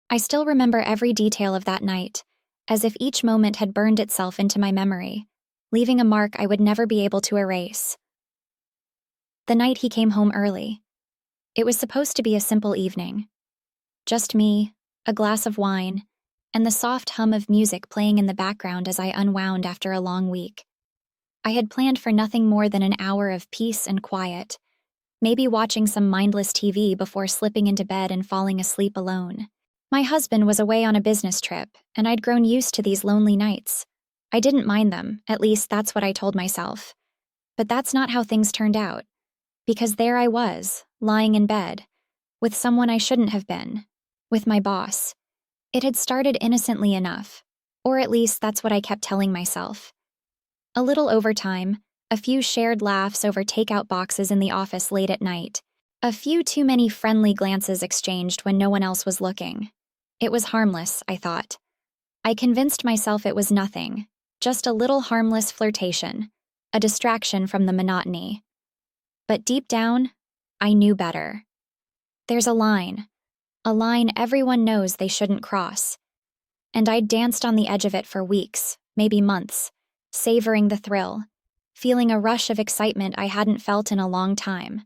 I still remember every detail of that night, as if each moment had burned itself into my memory, leaving a mark I would never be able to erase. The night he came home early. It was supposed to be a simple evening. Just me, a glass of wine, and the soft hum of music playing in the background as I unwound after a long week. I had planned for nothing more than an hour of peace and quiet, maybe watching some mindless TV before slipping into bed and falling asleep alone. My husband was away on a business trip, and I'd grown used to these lonely nights. I didn't mind them, at least that's what I told myself. But that's not how things turned out. Because there I was, lying in bed, with someone I shouldn't have been, with my boss. It had started innocently enough, or at least that's what I kept telling myself. A little overtime, a few shared laughs over takeout boxes in the office late at night, a few too many friendly glances exchanged when no one else was looking. It was harmless, I thought. I convinced myself it was nothing, just a little harmless flirtation, a distraction from the monotony. But deep down, I knew better. There's a line everyone knows they shouldn't cross. And I'd danced on the edge of it for weeks, maybe months, savoring the thrill, feeling a rush of excitement I hadn't felt in a long time.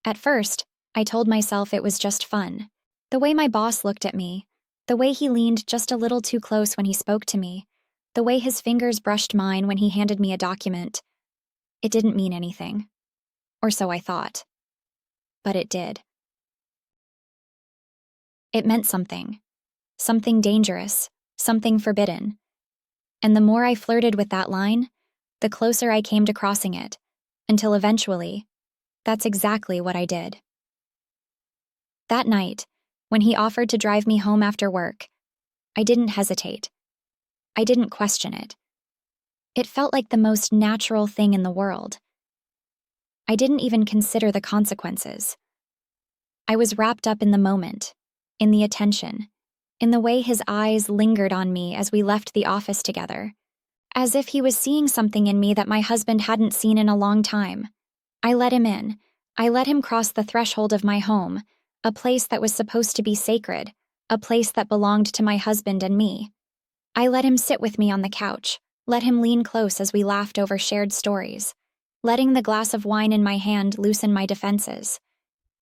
At first, I told myself it was just fun. The way my boss looked at me, the way he leaned just a little too close when he spoke to me, the way his fingers brushed mine when he handed me a document. It didn't mean anything. Or so I thought. But it did. It meant something. Something dangerous, something forbidden. And the more I flirted with that line, the closer I came to crossing it, until eventually, that's exactly what I did. That night, when he offered to drive me home after work, I didn't hesitate. I didn't question it. It felt like the most natural thing in the world. I didn't even consider the consequences. I was wrapped up in the moment, in the attention, in the way his eyes lingered on me as we left the office together, as if he was seeing something in me that my husband hadn't seen in a long time. I let him in. I let him cross the threshold of my home, a place that was supposed to be sacred, a place that belonged to my husband and me. I let him sit with me on the couch, let him lean close as we laughed over shared stories, letting the glass of wine in my hand loosen my defenses,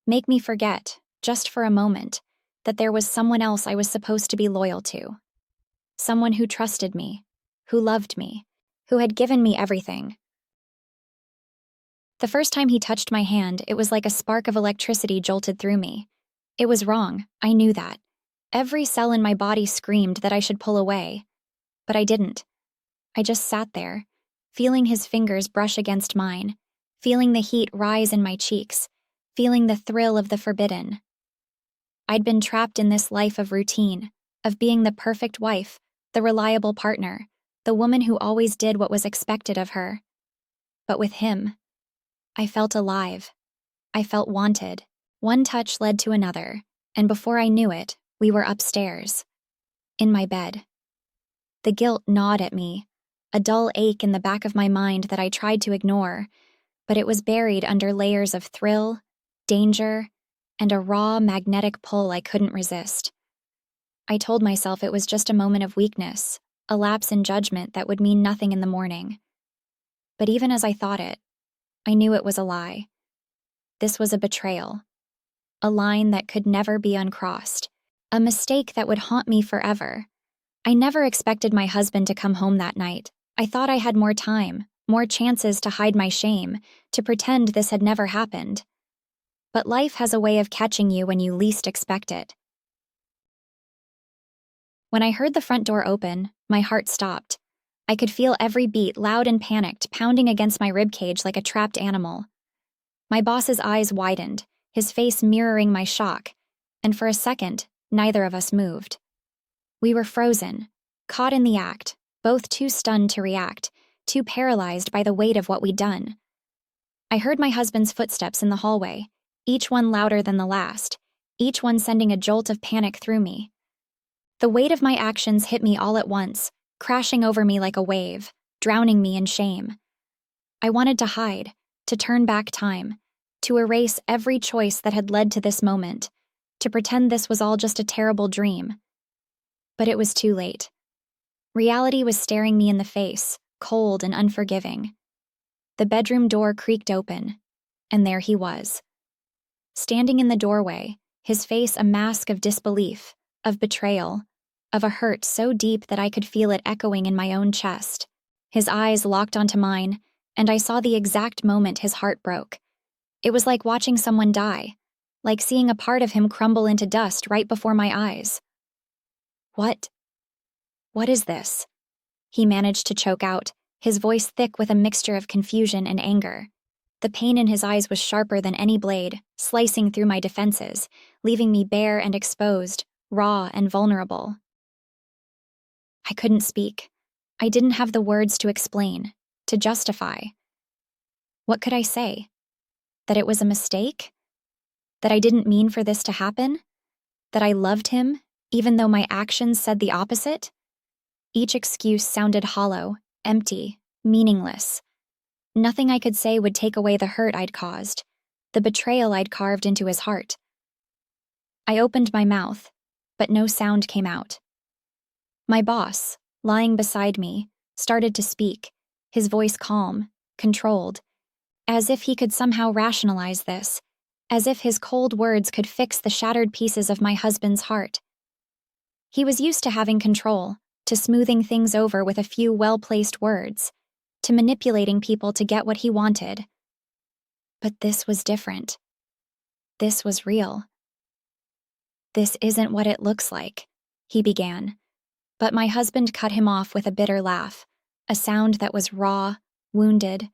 make me forget, just for a moment, that there was someone else I was supposed to be loyal to. Someone who trusted me, who loved me, who had given me everything. The first time he touched my hand, it was like a spark of electricity jolted through me. It was wrong, I knew that. Every cell in my body screamed that I should pull away. But I didn't. I just sat there, feeling his fingers brush against mine, feeling the heat rise in my cheeks, feeling the thrill of the forbidden. I'd been trapped in this life of routine, of being the perfect wife, the reliable partner, the woman who always did what was expected of her. But with him, I felt alive. I felt wanted. One touch led to another, and before I knew it, we were upstairs, in my bed. The guilt gnawed at me, a dull ache in the back of my mind that I tried to ignore, but it was buried under layers of thrill, danger, and a raw, magnetic pull I couldn't resist. I told myself it was just a moment of weakness, a lapse in judgment that would mean nothing in the morning. But even as I thought it, I knew it was a lie. This was a betrayal, a line that could never be uncrossed, a mistake that would haunt me forever. I never expected my husband to come home that night. I thought I had more time, more chances to hide my shame, to pretend this had never happened. But life has a way of catching you when you least expect it. When I heard the front door open, my heart stopped. I could feel every beat, loud and panicked, pounding against my ribcage like a trapped animal. My boss's eyes widened, his face mirroring my shock, and for a second, neither of us moved. We were frozen, caught in the act, both too stunned to react, too paralyzed by the weight of what we'd done. I heard my husband's footsteps in the hallway, each one louder than the last, each one sending a jolt of panic through me. The weight of my actions hit me all at once, crashing over me like a wave, drowning me in shame. I wanted to hide, to turn back time, to erase every choice that had led to this moment, to pretend this was all just a terrible dream. But it was too late. Reality was staring me in the face, cold and unforgiving. The bedroom door creaked open, and there he was. Standing in the doorway, his face a mask of disbelief, of betrayal, of a hurt so deep that I could feel it echoing in my own chest. His eyes locked onto mine, and I saw the exact moment his heart broke. It was like watching someone die, like seeing a part of him crumble into dust right before my eyes. What is this? He managed to choke out, his voice thick with a mixture of confusion and anger. The pain in his eyes was sharper than any blade, slicing through my defenses, leaving me bare and exposed, raw and vulnerable. I couldn't speak. I didn't have the words to explain, to justify. What could I say? That it was a mistake? That I didn't mean for this to happen? That I loved him, even though my actions said the opposite? Each excuse sounded hollow, empty, meaningless. Nothing I could say would take away the hurt I'd caused, the betrayal I'd carved into his heart. I opened my mouth, but no sound came out. My boss, lying beside me, started to speak, his voice calm, controlled, as if he could somehow rationalize this, as if his cold words could fix the shattered pieces of my husband's heart. He was used to having control, to smoothing things over with a few well-placed words, to manipulating people to get what he wanted. But this was different. This was real. "This isn't what it looks like," he began. But my husband cut him off with a bitter laugh, a sound that was raw, wounded,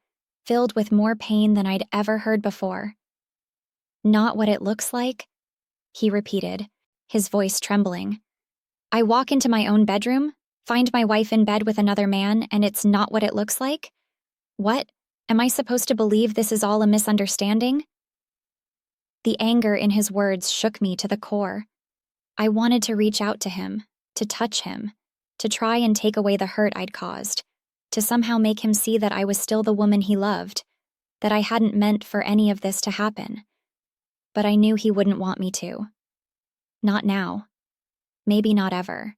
filled with more pain than I'd ever heard before. "Not what it looks like?" he repeated, his voice trembling. "I walk into my own bedroom, find my wife in bed with another man, and it's not what it looks like? What? Am I supposed to believe this is all a misunderstanding?" The anger in his words shook me to the core. I wanted to reach out to him, to touch him, to try and take away the hurt I'd caused, to somehow make him see that I was still the woman he loved, that I hadn't meant for any of this to happen. But I knew he wouldn't want me to. Not now. Maybe not ever.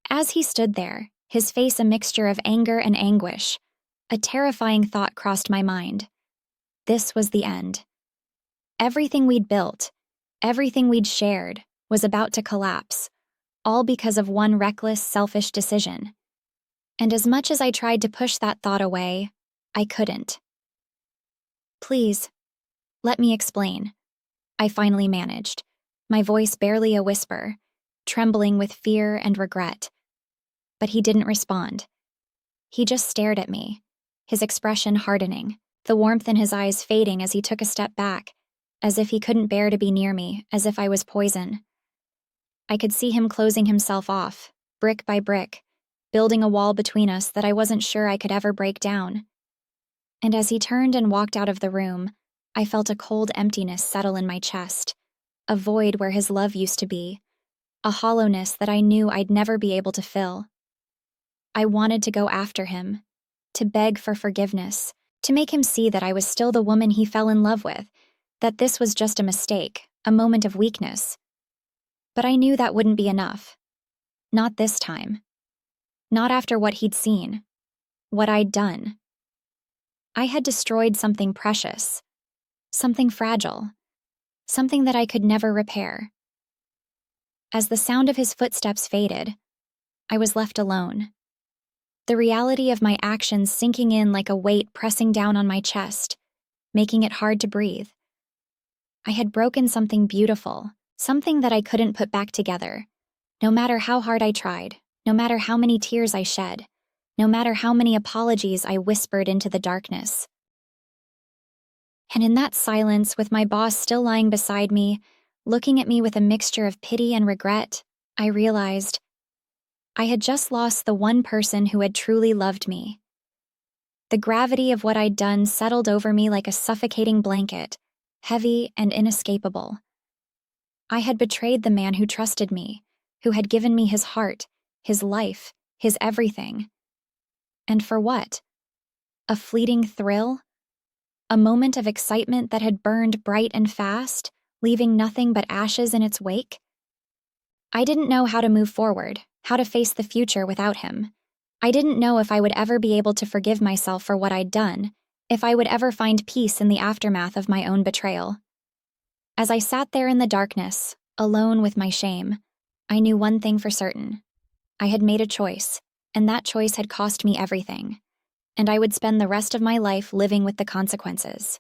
As he stood there, his face a mixture of anger and anguish, a terrifying thought crossed my mind. This was the end. Everything we'd built, everything we'd shared, was about to collapse, all because of one reckless, selfish decision. And as much as I tried to push that thought away, I couldn't. "Please, let me explain," I finally managed, my voice barely a whisper, trembling with fear and regret. But he didn't respond. He just stared at me, his expression hardening, the warmth in his eyes fading as he took a step back, as if he couldn't bear to be near me, as if I was poison. I could see him closing himself off, brick by brick, building a wall between us that I wasn't sure I could ever break down. And as he turned and walked out of the room, I felt a cold emptiness settle in my chest, a void where his love used to be, a hollowness that I knew I'd never be able to fill. I wanted to go after him, to beg for forgiveness, to make him see that I was still the woman he fell in love with, that this was just a mistake, a moment of weakness. But I knew that wouldn't be enough. Not this time. Not after what he'd seen, what I'd done. I had destroyed something precious, something fragile, something that I could never repair. As the sound of his footsteps faded, I was left alone. The reality of my actions sinking in like a weight pressing down on my chest, making it hard to breathe. I had broken something beautiful, something that I couldn't put back together, no matter how hard I tried, no matter how many tears I shed, no matter how many apologies I whispered into the darkness. And in that silence, with my boss still lying beside me, looking at me with a mixture of pity and regret, I realized I had just lost the one person who had truly loved me. The gravity of what I'd done settled over me like a suffocating blanket, heavy and inescapable. I had betrayed the man who trusted me, who had given me his heart, his life, his everything. And for what? A fleeting thrill? A moment of excitement that had burned bright and fast, leaving nothing but ashes in its wake? I didn't know how to move forward, how to face the future without him. I didn't know if I would ever be able to forgive myself for what I'd done, if I would ever find peace in the aftermath of my own betrayal. As I sat there in the darkness, alone with my shame, I knew one thing for certain. I had made a choice, and that choice had cost me everything. And I would spend the rest of my life living with the consequences.